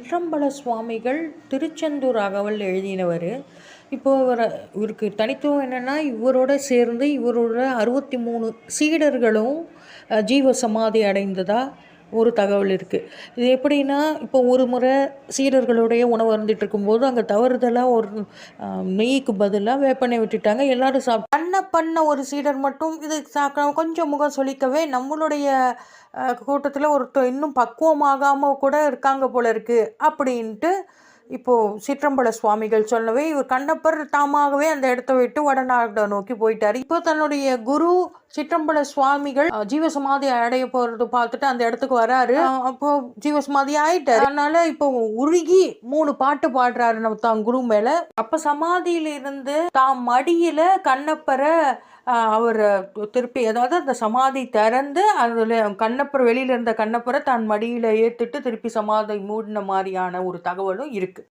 சிற்றம்பல சுவாமிகள் திருச்செந்தூர் அகவல் எழுதினவர். இப்போ இவருக்கு தனித்துவம் என்னென்னா, இவரோட சேர்ந்து இவரோட 63 சீடர்களும் ஜீவ சமாதி அடைந்ததா ஒரு தகவல் இருக்குது. இது எப்படின்னா, இப்போ ஒரு முறை சீடர்களுடைய உணவு அருந்திட்டு இருக்கும்போது அங்கே தவறுதலாக ஒரு நெய்க்கு பதிலாக வேப்பெண்ணெய் விட்டுட்டாங்க. எல்லாரும் பண்ண ஒரு சீடர் மட்டும் இது கொஞ்சம் முகம் சொலிக்கவே நம்மளுடைய கூட்டத்தில் ஒருத்தர் இன்னும் பக்குவமாகாமல் கூட இருக்காங்க போல இருக்குது அப்படின்ட்டு இப்போது சிற்றம்பல சுவாமிகள் சொல்லவே இவர் கண்ணப்பர் தாமாகவே அந்த இடத்த விட்டு வடநாட்டை நோக்கி போயிட்டார். இப்போ தன்னுடைய குரு சிற்றம்பல சுவாமிகள் ஜீவசமாதி அடைய போறது பார்த்துட்டு அந்த இடத்துக்கு வராரு. அப்போ ஜீவசமாதி ஆயிட்டாரு. அதனால இப்போ உருகி 3 பாட்டு பாடுறாரு நம்ம தான் குரு மேல. அப்ப சமாதியில இருந்து தாம் மடியில கண்ணப்பரை அவர் திருப்பி, அதாவது அந்த சமாதி திறந்து அதில் கண்ணப்பர் வெளியில இருந்த கண்ணப்பரை தான் மடியில ஏத்துட்டு திருப்பி சமாதி மூடின மாதிரியான ஒரு தகவலும் இருக்கு.